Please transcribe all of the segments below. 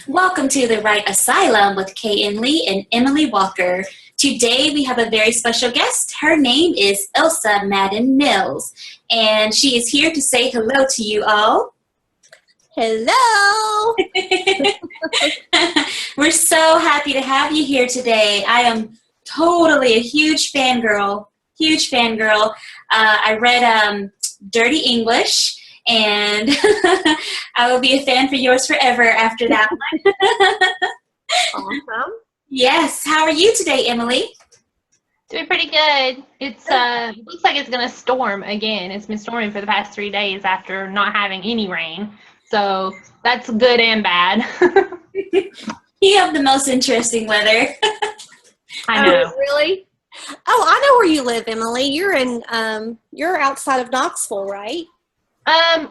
Welcome to the Right Asylum with Kay Lee and Emily Walker. Today we have a very special guest. Her name is Ilsa Madden-Mills, and she is here to say hello to you all. Hello! We're so happy to have you here today. I am totally a huge fangirl. I read Dirty English, and I will be a fan for yours forever after that one. Awesome. Yes. How are you today, Emily? Doing pretty good. It's looks like it's gonna storm again. It's been storming for the past 3 days after not having any rain. So that's good and bad. You have the most interesting weather. I know. Oh, really? Oh, I know where you live, Emily. You're outside of Knoxville, right?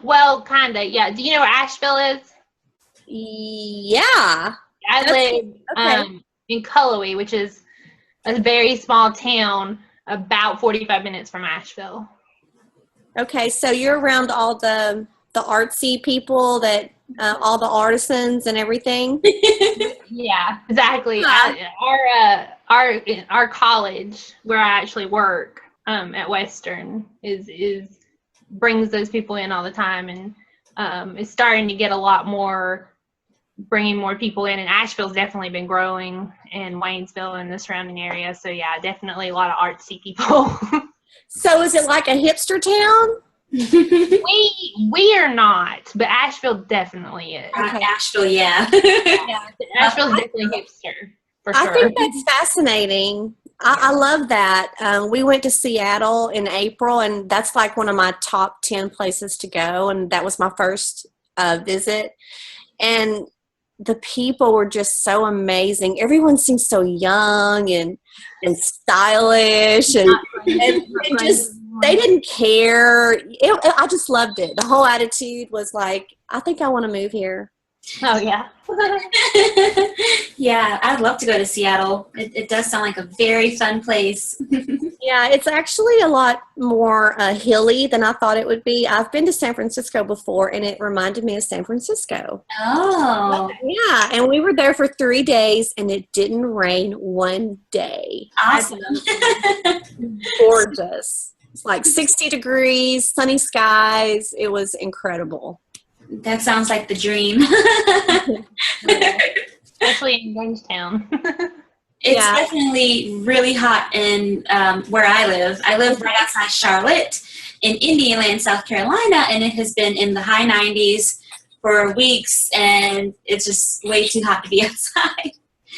Well, kinda, yeah. Do you know where Asheville is? Yeah. I live in Cullowhee, which is a very small town about 45 minutes from Asheville. Okay, so you're around all the artsy people, that all the artisans and everything. Yeah, exactly. Our college where I actually work at Western is brings those people in all the time, and it's starting to get a lot more, bringing more people in, and Asheville's definitely been growing, and Waynesville and the surrounding area. So yeah, definitely a lot of artsy people. So is it like a hipster town? we are not, but Asheville definitely is. Okay. Asheville, yeah. Yeah, Asheville's definitely hipster for sure. I think that's fascinating. I love that. We went to Seattle in April, and that's like one of my top 10 places to go, and that was my first visit. And the people were just so amazing. Everyone seemed so young and stylish, and they didn't care. I just loved it. The whole attitude was like, I think I want to move here. Oh, yeah. Yeah, I'd love to go to Seattle. It does sound like a very fun place. Yeah, it's actually a lot more hilly than I thought it would be. I've been to San Francisco before, and it reminded me of San Francisco. Oh. Yeah, and we were there for 3 days, and it didn't rain one day. Awesome. Gorgeous. It's like 60 degrees, sunny skies. It was incredible. That sounds like the dream. Especially in Gangetown. It's definitely really hot in where I live. I live right outside Charlotte in Indian Land, South Carolina, and it has been in the high 90s for weeks, and it's just way too hot to be outside.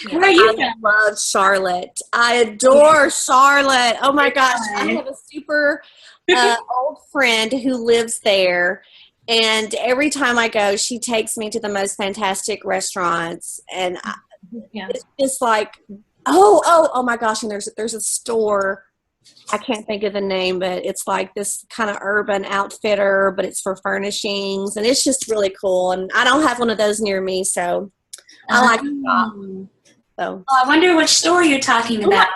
Yeah, Where are you I love Charlotte. I adore Charlotte. Oh my gosh. I have a super old friend who lives there. And every time I go, she takes me to the most fantastic restaurants. And it's just like, oh my gosh. And there's a store. I can't think of the name, but it's like this kind of urban outfitter, but it's for furnishings. And it's just really cool. And I don't have one of those near me, so I like to shop. So. I wonder which store you're talking about.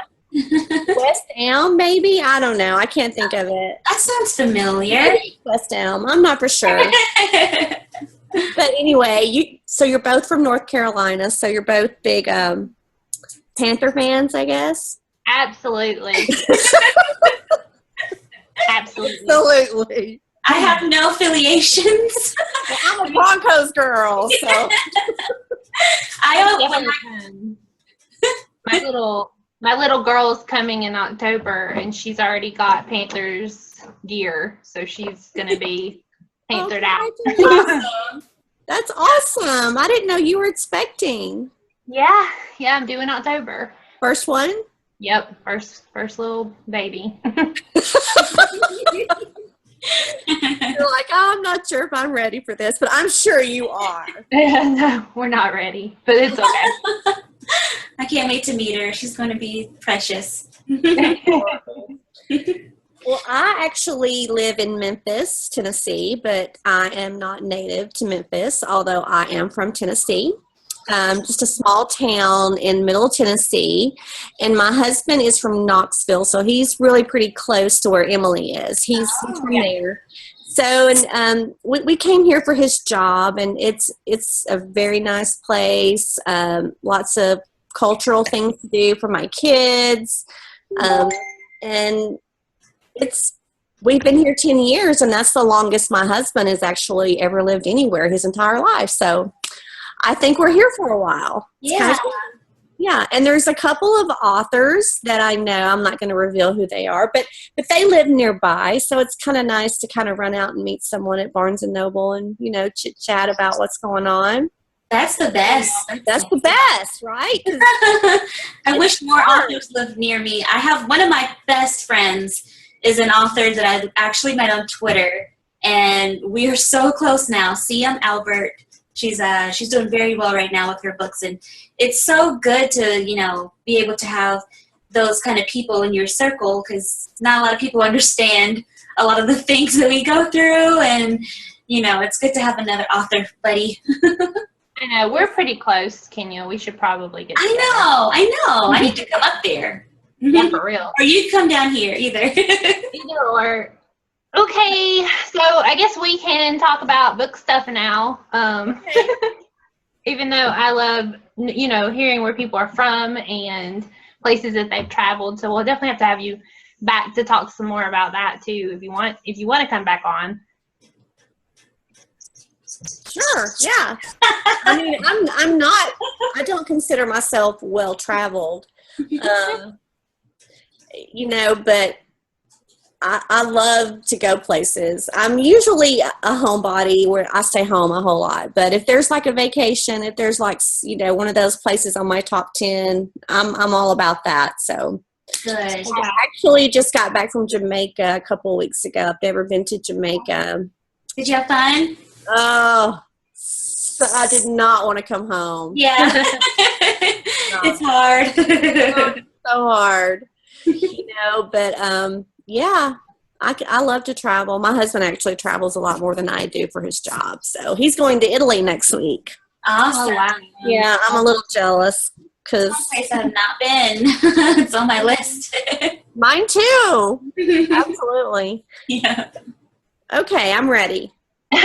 West Elm, maybe? I don't know. I can't think of it. That sounds familiar. Maybe West Elm. I'm not for sure. But anyway, you're both from North Carolina, so you're both big Panther fans, I guess? Absolutely. Absolutely. I have no affiliations. Well, I'm a Broncos girl, so. My little girl's coming in October, and she's already got Panthers gear, so she's gonna be Panthered out. That's awesome! I didn't know you were expecting. Yeah, I'm due in October. First one? Yep, first little baby. You're like, I'm not sure if I'm ready for this, but I'm sure you are. No, we're not ready, but it's okay. I can't wait to meet her. She's going to be precious. Well, I actually live in Memphis, Tennessee, but I am not native to Memphis, although I am from Tennessee. Just a small town in middle Tennessee. And my husband is from Knoxville, so he's really pretty close to where Emily is. He's from there. So, and we came here for his job, and it's a very nice place. Lots of cultural things to do for my kids, and we've been here 10 years, and that's the longest my husband has actually ever lived anywhere his entire life. So, I think we're here for a while. Yeah. Yeah, and there's a couple of authors that I know. I'm not going to reveal who they are, but they live nearby, so it's kind of nice to kind of run out and meet someone at Barnes and Noble and chit chat about what's going on. That's the best. That's the best, right? I wish more authors lived near me. I have one of my best friends is an author that I actually met on Twitter, and we are so close now. Siam Albert. She's doing very well right now with her books, and it's so good to be able to have those kind of people in your circle, because not a lot of people understand a lot of the things that we go through, and it's good to have another author buddy. I know, we're pretty close, Kenya. We should probably get together. I know. I need to come up there. Yeah, for real. Or you come down here, either. Either or. Okay, so I guess we can talk about book stuff now. Even though I love, hearing where people are from and places that they've traveled. So we'll definitely have to have you back to talk some more about that too, if you want to come back on. Sure, yeah. I mean, I don't consider myself well traveled, but I love to go places. I'm usually a homebody where I stay home a whole lot. But if there's like a vacation, if there's like, one of those places on my top 10, I'm all about that. So Good. I actually just got back from Jamaica a couple of weeks ago. I've never been to Jamaica. Did you have fun? Oh, so I did not want to come home. Yeah. It's hard. So hard. But yeah, I love to travel. My husband actually travels a lot more than I do for his job. So he's going to Italy next week. Awesome. Oh, wow. Yeah, I'm a little jealous because Place I have not been. It's on my list. mine too. Absolutely. Yeah. Okay, I'm ready. So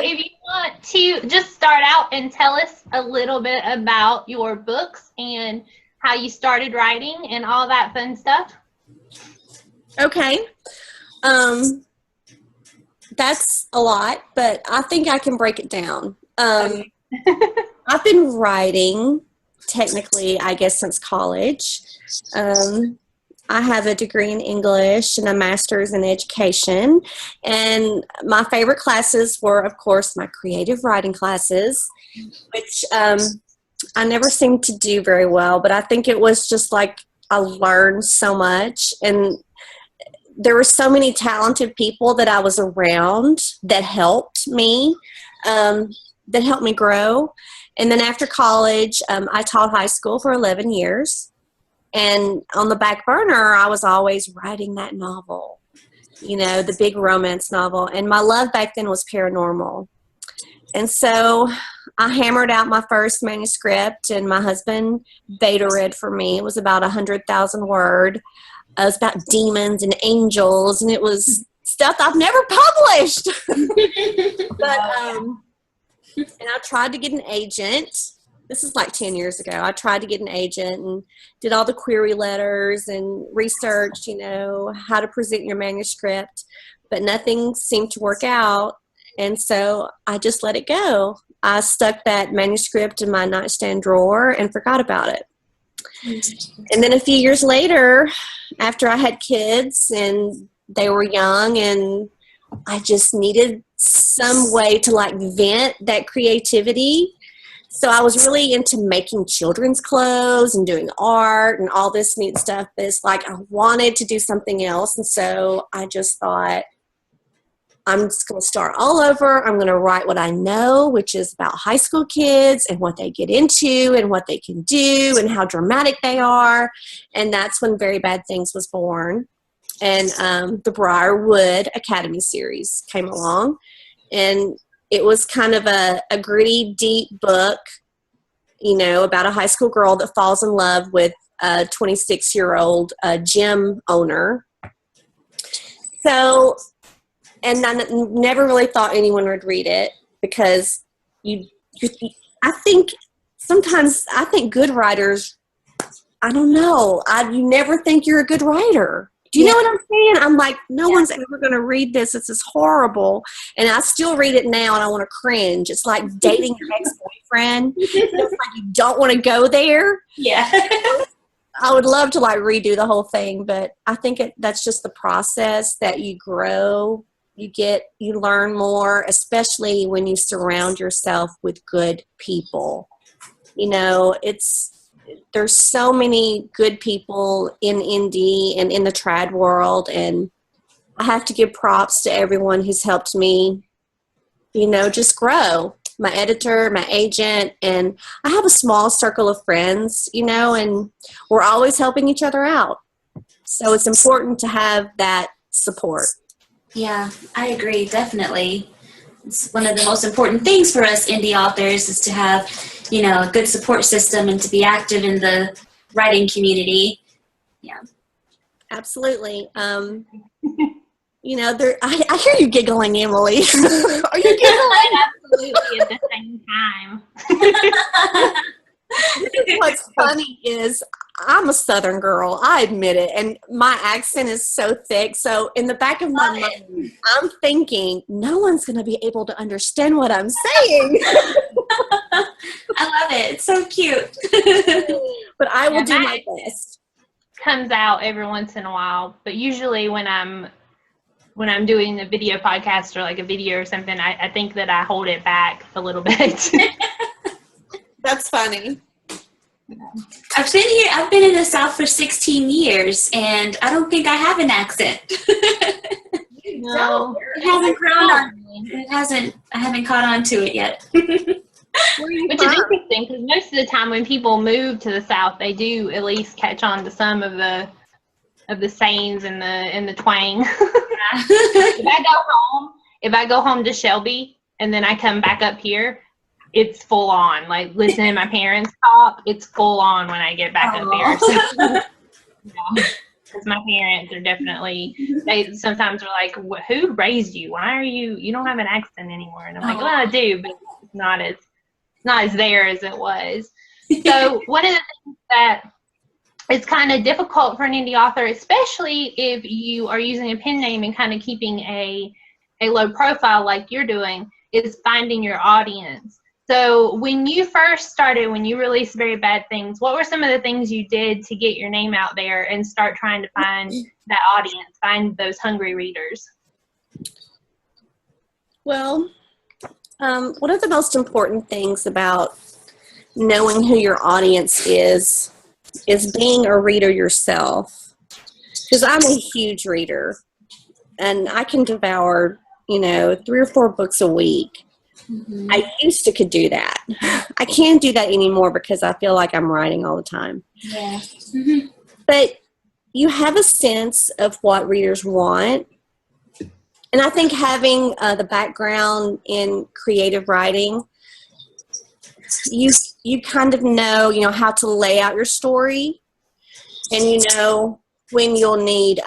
if you want to just start out and tell us a little bit about your books and how you started writing and all that fun stuff. Okay. That's a lot, but I think I can break it down. I've been writing technically, I guess, since college. I have a degree in English and a master's in education. And my favorite classes were, of course, my creative writing classes, which I never seemed to do very well, but I think it was just like I learned so much. And there were so many talented people that I was around that helped me grow. And then after college, I taught high school for 11 years. And on the back burner, I was always writing that novel, the big romance novel. And my love back then was paranormal. And so I hammered out my first manuscript, and my husband beta read for me. It was about 100,000 word. It was about demons and angels, and it was stuff I've never published. And I tried to get an agent. This is like 10 years ago. I tried to get an agent and did all the query letters and researched, how to present your manuscript, but nothing seemed to work out. And so I just let it go. I stuck that manuscript in my nightstand drawer and forgot about it. And then a few years later, after I had kids and they were young, and I just needed some way to vent that creativity. So I was really into making children's clothes and doing art and all this neat stuff. But it's I wanted to do something else. And so I just thought, I'm just going to start all over. I'm going to write what I know, which is about high school kids and what they get into and what they can do and how dramatic they are. And that's when Very Bad Things was born. And the Briarwood Academy series came along. And it was kind of a gritty, deep book, about a high school girl that falls in love with a 26-year-old gym owner. So and I never really thought anyone would read it because I think sometimes good writers, I don't know, you never think you're a good writer. Do you know what I'm saying? I'm like, no one's ever going to read this. This is horrible. And I still read it now and I want to cringe. It's like dating your ex-boyfriend. It's like you don't want to go there. Yeah. I would love to like redo the whole thing, but I think that's just the process that you grow. You learn more, especially when you surround yourself with good people. You know, there's so many good people in indie and in the trad world, and I have to give props to everyone who's helped me, you know, just grow. My editor, my agent, and I have a small circle of friends, you know, and we're always helping each other out. So it's important to have that support. Yeah, I agree, definitely. It's one of the most important things for us indie authors is to have, you know, a good support system and to be active in the writing community. Yeah. Absolutely. You know, I hear you giggling, Emily. Are you giggling? Absolutely at the same time. What's funny is I'm a Southern girl. I admit it. And my accent is so thick. So in the back of my mind, I'm thinking, no one's going to be able to understand what I'm saying. I love it. It's so cute. But I will do my best. Comes out every once in a while. But usually when I'm doing a video podcast or like a video or something, I think that I hold it back a little bit. That's funny. I've been in the South for 16 years, and I don't think I have an accent. No, It hasn't grown on. I haven't caught on to it yet. Which is interesting because most of the time when people move to the South, they do at least catch on to some of the sayings and the twang. If I go home to Shelby and then I come back up here, it's full on. Like listening to my parents talk, it's full on when I get back up there. So, because my parents are definitely, they sometimes are like, who raised you? Why are you don't have an accent anymore? And I'm like, well, I do, but it's not as there as it was. So one of the things that it's kind of difficult for an indie author, especially if you are using a pen name and kind of keeping a low profile like you're doing, is finding your audience. So when you first started, when you released Very Bad Things, what were some of the things you did to get your name out there and start trying to find that audience, find those hungry readers? Well, one of the most important things about knowing who your audience is being a reader yourself. Because I'm a huge reader, and I can devour, 3 or 4 books a week. Mm-hmm. I used to could do that. I can't do that anymore because I feel like I'm writing all the time. Yeah. Mm-hmm. But you have a sense of what readers want. And I think having the background in creative writing, you kind of know, how to lay out your story, and when you'll need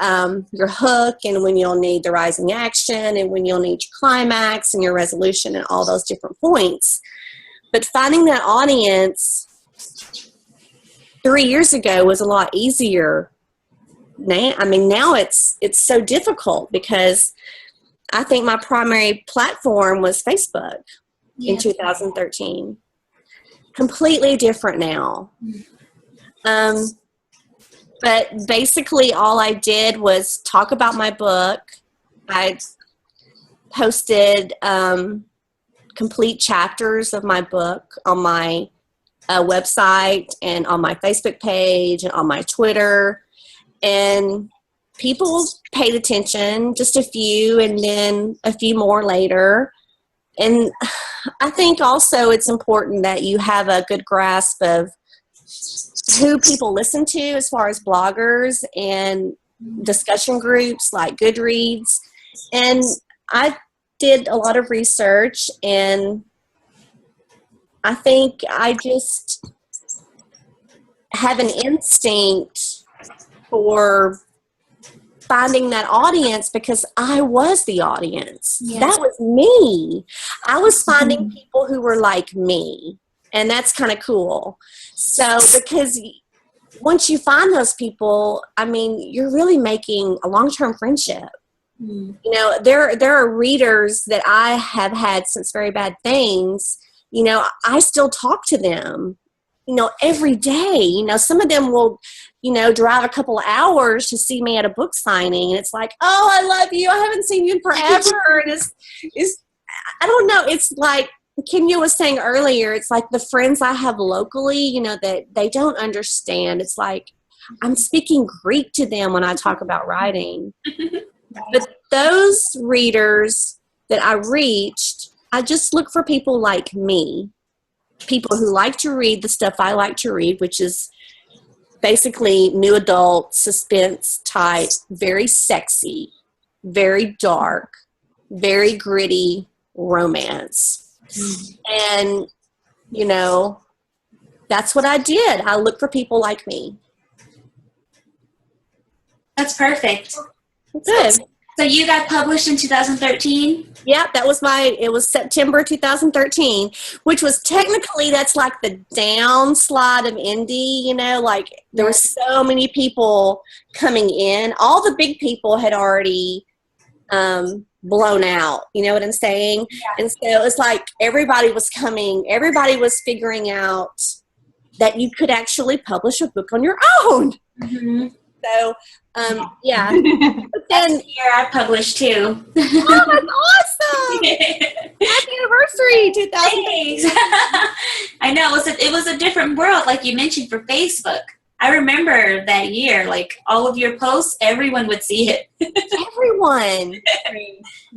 your hook, and when you'll need the rising action, and when you'll need your climax and your resolution and all those different points. But finding that audience 3 years ago was a lot easier. Now it's so difficult because I think my primary platform was Facebook in 2013. Completely different now. But basically all I did was talk about my book. I posted complete chapters of my book on my website and on my Facebook page and on my Twitter. And people paid attention, just a few, and then a few more later. And I think also it's important that you have a good grasp of who people listen to as far as bloggers and discussion groups like Goodreads. And I did a lot of research, and I think I just have an instinct for finding that audience because I was the audience. Yes. That was me. I was finding people who were like me. And that's kind of cool. So, because once you find those people, I mean, you're really making a long-term friendship. You know, there are readers that I have had since Very Bad Things. You know, I still talk to them, you know, every day. You know, some of them will, you know, drive a couple of hours to see me at a book signing. And it's like, oh, I love you. I haven't seen you in forever. And it's I don't know. It's like Kenya was saying earlier, it's like the friends I have locally, you know, that they don't understand. It's like I'm speaking Greek to them when I talk about writing. But those readers that I reached, I just look for people like me, people who like to read the stuff I like to read, which is basically new adult, suspense type, very sexy, very dark, very gritty romance. And, you know, that's what I did. I look for people like me. That's perfect. Good. So you got published in 2013? Yeah, it was September 2013, which was technically, that's like the downslide of indie, you know, like there were so many people coming in. All the big people had already blown out, you know what I'm saying? Yeah. And so it's like everybody was figuring out that you could actually publish a book on your own. Mm-hmm. So, yeah. But then, that's the year I published too. Oh, that's awesome! Happy anniversary, 2008. I know, it was a different world, like you mentioned, for Facebook. I remember that year, like all of your posts, everyone would see it. Everyone.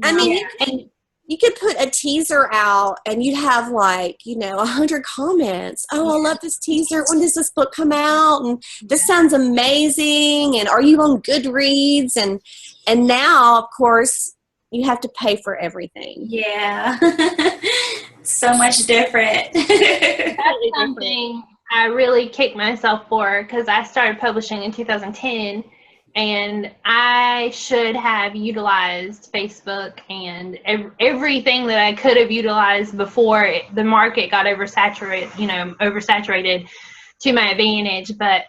I mean, and you could put a teaser out and you'd have like, you know, 100 comments. Oh, I love this teaser. When does this book come out? And this sounds amazing. And are you on Goodreads? And now, of course, you have to pay for everything. Yeah. So much different. That's something I really kicked myself for, because I started publishing in 2010. And I should have utilized Facebook and everything that I could have utilized before the market got oversaturated to my advantage. But,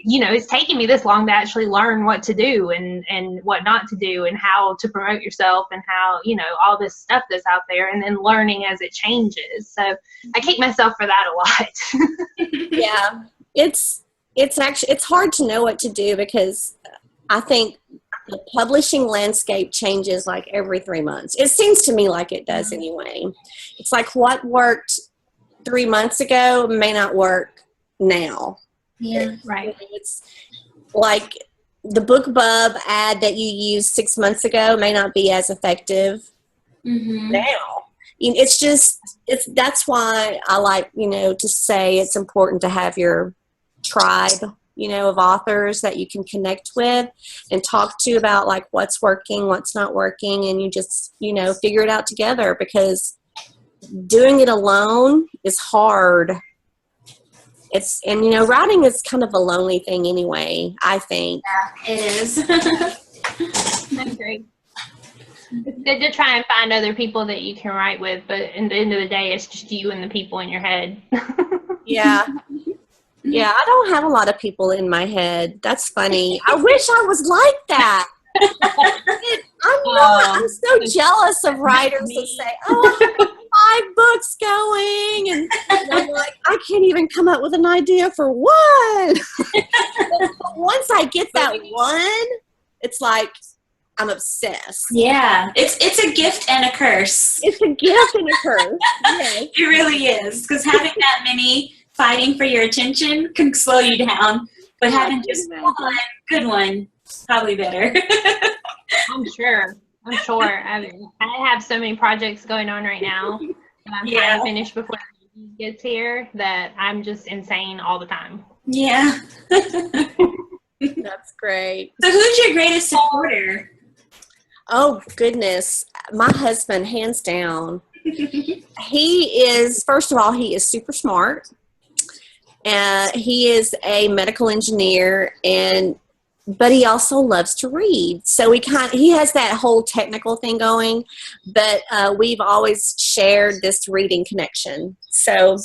you know, it's taken me this long to actually learn what to do and what not to do and how to promote yourself and how, you know, all this stuff that's out there, and then learning as it changes. So I kick myself for that a lot. Yeah, it's hard to know what to do, because I think the publishing landscape changes like every 3 months. It seems to me like it does anyway. It's like what worked 3 months ago may not work now. Yeah, right. It's like the BookBub ad that you used 6 months ago may not be as effective now. That's why I like, you know, to say it's important to have your tribe, you know, of authors that you can connect with and talk to about like what's working, what's not working, and you just, you know, figure it out together, because doing it alone is hard. And you know, writing is kind of a lonely thing anyway, I think. Yeah, it is. I agree. It's good to try and find other people that you can write with, but at the end of the day, it's just you and the people in your head. Yeah. Yeah, I don't have a lot of people in my head. That's funny. I wish I was like that. I'm so jealous of writers that say, oh, I have 5 books going. And I'm like, I can't even come up with an idea for one. But once I get that one, it's like I'm obsessed. Yeah, it's a gift and a curse. It's a gift and a curse. Yes. It really is, because having that many fighting for your attention can slow you down, but having just one good one is probably better. I'm sure. I mean, I have so many projects going on right now that I'm trying to finish before he gets here that I'm just insane all the time. Yeah. That's great. So who's your greatest supporter? Oh, goodness. My husband, hands down. He is, first of all, he is super smart. He is a medical engineer, and but he also loves to read. So he has that whole technical thing going, but we've always shared this reading connection. So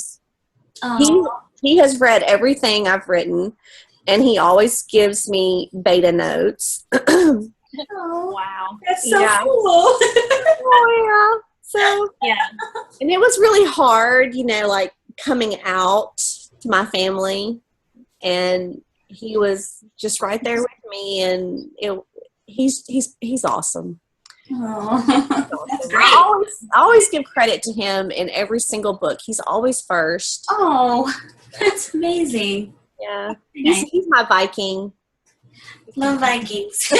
he has read everything I've written, and he always gives me beta notes. Wow. That's so cool. Oh, yeah. So, Yeah. and it was really hard, like coming out to my family, and he was just right there with me, and he's awesome. Oh, that's great. I always give credit to him in every single book. He's always first. Oh, that's amazing. Yeah. Nice. He's my Viking. Love Vikings.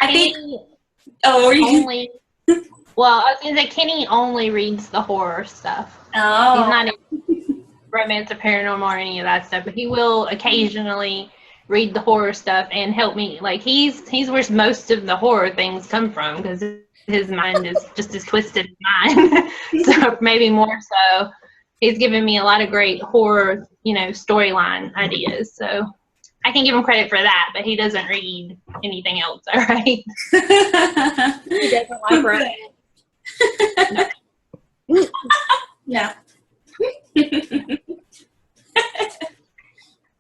I think. Oh, only. Well, I was gonna say Kenny only reads the horror stuff. Oh. He's not into romance or paranormal or any of that stuff, but he will occasionally read the horror stuff and help me. Like he's where most of the horror things come from, because his mind is just as twisted as mine. So maybe more so. He's given me a lot of great horror, storyline ideas. So I can give him credit for that, but he doesn't read anything else, all right? He doesn't like romance. No.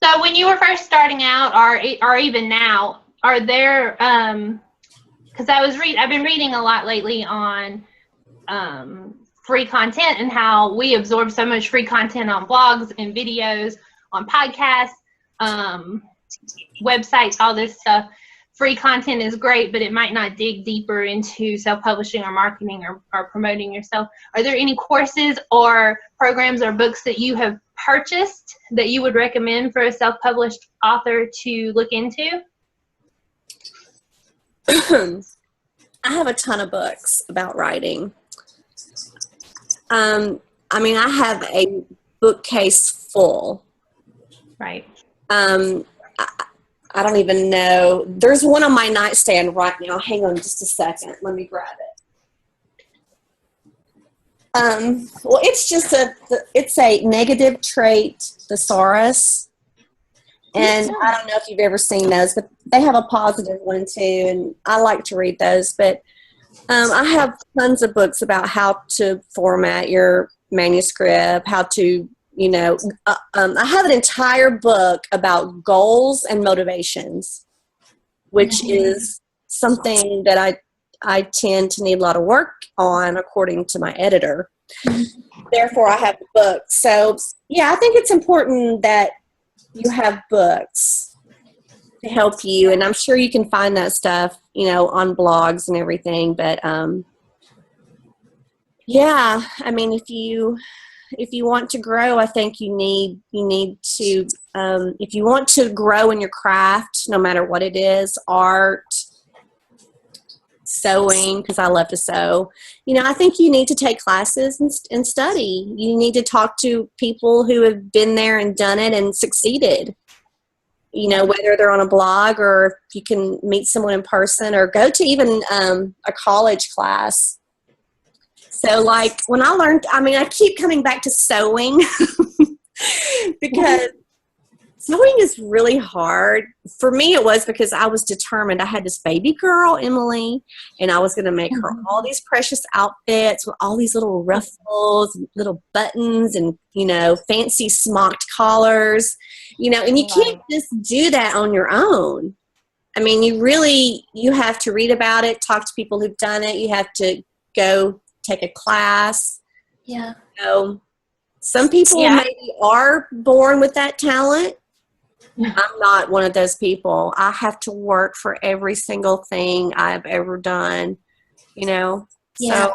So when you were first starting out, or even now, are there? Because I've been reading a lot lately on free content and how we absorb so much free content on blogs and videos, on podcasts, websites, all this stuff. Free content is great, but it might not dig deeper into self-publishing or marketing or promoting yourself. Are there any courses or programs or books that you have purchased that you would recommend for a self-published author to look into? I have a ton of books about writing. I have a bookcase full. Right. I don't even know. There's one on my nightstand right now. Hang on just a second. Let me grab it. Well, it's a negative trait thesaurus. And I don't know if you've ever seen those, but they have a positive one too. And I like to read those. But I have tons of books about how to format your manuscript, how to I have an entire book about goals and motivations, which is something that I tend to need a lot of work on, according to my editor. Therefore, I have the book. So, yeah, I think it's important that you have books to help you, and I'm sure you can find that stuff, on blogs and everything. But, yeah, if you want to grow, I think you need to, if you want to grow in your craft, no matter what it is, art, sewing, because I love to sew, I think you need to take classes and study. You need to talk to people who have been there and done it and succeeded, whether they're on a blog or if you can meet someone in person or go to even a college class. So, like, when I learned, I keep coming back to sewing because sewing is really hard. For me, it was because I was determined. I had this baby girl, Emily, and I was going to make her all these precious outfits with all these little ruffles, little buttons, and, fancy smocked collars, and you can't just do that on your own. You have to read about it, talk to people who've done it. You have to go take a class. Yeah. Some people maybe are born with that talent. I'm not one of those people. I have to work for every single thing I've ever done, Yeah. So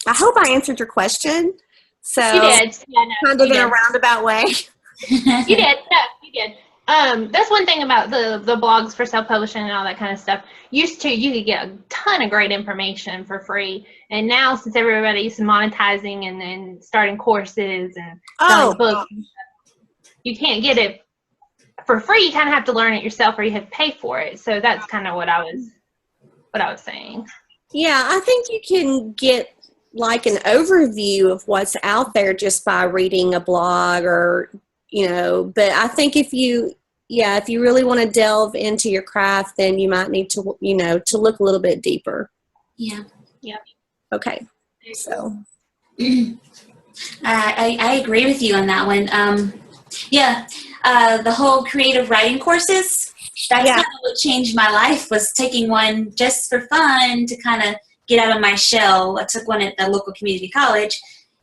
I hope I answered your question. So you did. Yeah, no, kind of in a roundabout way. You did. No, you did. That's one thing about the blogs for self-publishing and all that kind of stuff. You could get a ton of great information for free, and now since everybody's monetizing and then starting courses and selling books, you can't get it for free. You kind of have to learn it yourself, or you have to pay for it. So that's kind of what I was saying. Yeah, I think you can get like an overview of what's out there just by reading a blog or but I think if you really want to delve into your craft, then you might need to, to look a little bit deeper. Yeah. Yeah. Okay. So. I agree with you on that one. The whole creative writing courses, that's kind of what changed my life, was taking one just for fun to kind of get out of my shell. I took one at the local community college,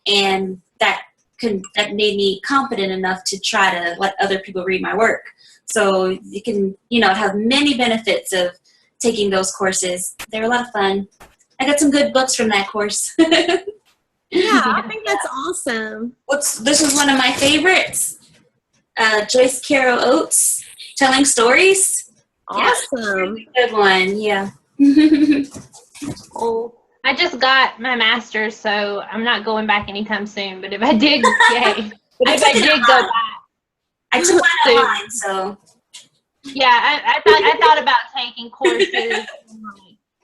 and that made me competent enough to try to let other people read my work. So you can, have many benefits of taking those courses. They're a lot of fun. I got some good books from that course. Yeah, I think that's awesome. This is one of my favorites. Joyce Carol Oates, Telling Stories. Awesome. Yeah, really good one. Yeah. Oh, I just got my master's, so I'm not going back anytime soon. But if I did, yay. But if I did go back, I took mine online, so. Yeah, I thought about taking courses in like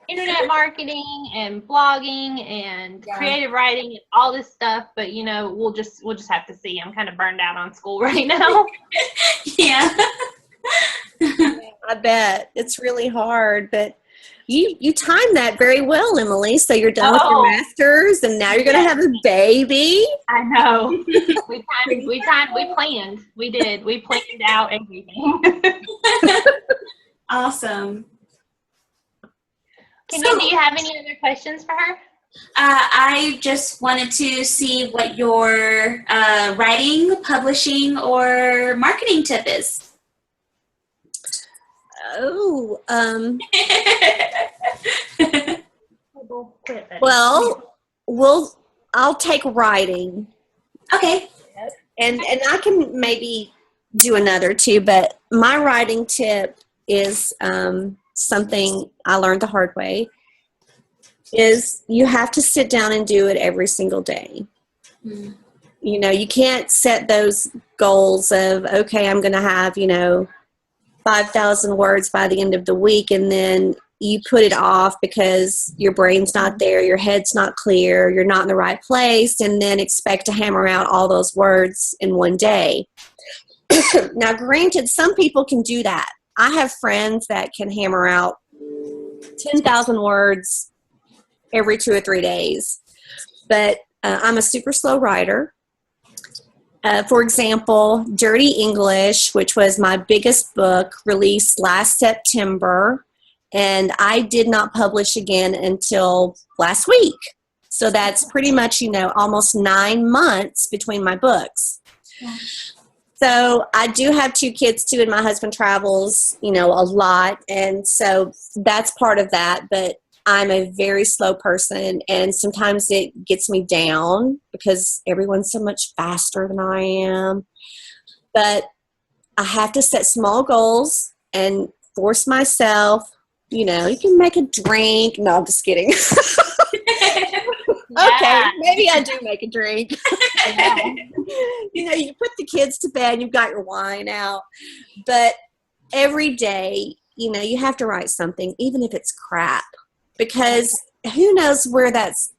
internet marketing and blogging and creative writing and all this stuff, but we'll just have to see. I'm kind of burned out on school right now. Yeah. I bet it's really hard, but you timed that very well, Emily. So you're done with your master's, and now you're going to have a baby. I know. We planned. We did. We planned out everything. Awesome. Do you have any other questions for her? I just wanted to see what your writing, publishing, or marketing tip is. Oh, well, I'll take writing. Okay. And I can maybe do another too, but my writing tip is something I learned the hard way, is you have to sit down and do it every single day. Mm. You can't set those goals of, okay, I'm going to have, 5,000 words by the end of the week, and then you put it off because your brain's not there, your head's not clear, you're not in the right place, and then expect to hammer out all those words in one day. Now, granted, some people can do that. I have friends that can hammer out 10,000 words every 2 or 3 days, but I'm a super slow writer. For example, Dirty English, which was my biggest book, released last September, and I did not publish again until last week. So that's pretty much, almost 9 months between my books. Yeah. So I do have 2 kids too, and my husband travels, a lot, and so that's part of that, but I'm a very slow person, and sometimes it gets me down because everyone's so much faster than I am. But I have to set small goals and force myself. You can make a drink. No, I'm just kidding. Okay, maybe I do make a drink. You put the kids to bed, you've got your wine out. But every day, you have to write something, even if it's crap. Because who knows where that's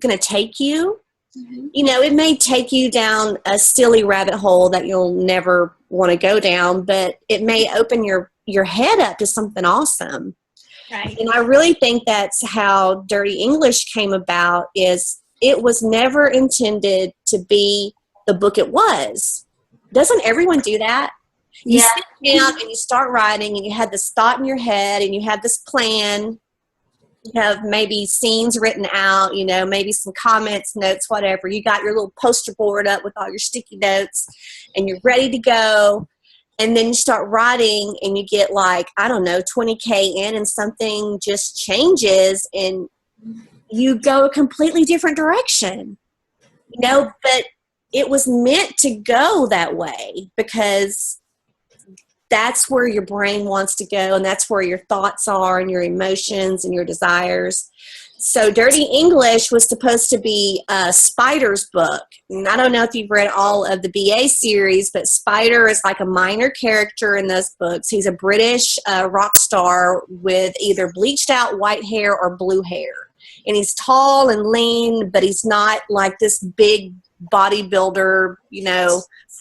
going to take you. Mm-hmm. It may take you down a silly rabbit hole that you'll never want to go down, but it may open your head up to something awesome. Right. And I really think that's how Dirty English came about, is it was never intended to be the book it was. Doesn't everyone do that? You sit down and you start writing, and you have this thought in your head, and you have this plan. You have maybe scenes written out, maybe some comments, notes, whatever. You got your little poster board up with all your sticky notes, and you're ready to go. And then you start writing, and you get 20K in, and something just changes, and you go a completely different direction. But it was meant to go that way because that's where your brain wants to go, and that's where your thoughts are and your emotions and your desires. So Dirty English was supposed to be Spider's book. And I don't know if you've read all of the BA series, but Spider is like a minor character in those books. He's a British rock star with either bleached out white hair or blue hair. And he's tall and lean, but he's not like this big bodybuilder,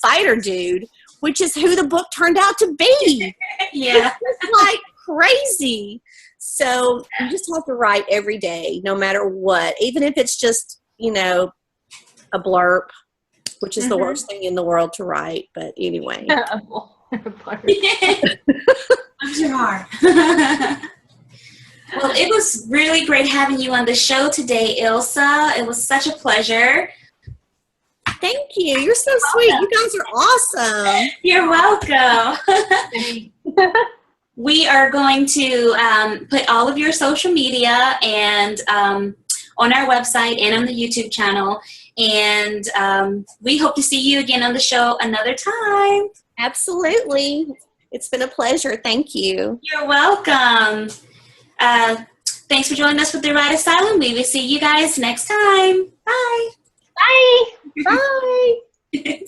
fighter dude, which is who the book turned out to be. Yeah. It's like crazy. So you just have to write every day, no matter what, even if it's just, a blurb, which is the worst thing in the world to write. But anyway. Well, it was really great having you on the show today, Ilsa. It was such a pleasure. Thank you. You're so sweet. You guys are awesome. You're welcome. We are going to put all of your social media and on our website and on the YouTube channel. And we hope to see you again on the show another time. Absolutely. It's been a pleasure. Thank you. You're welcome. Thanks for joining us with the Ride Asylum. We will see you guys next time. Bye. Bye. Bye.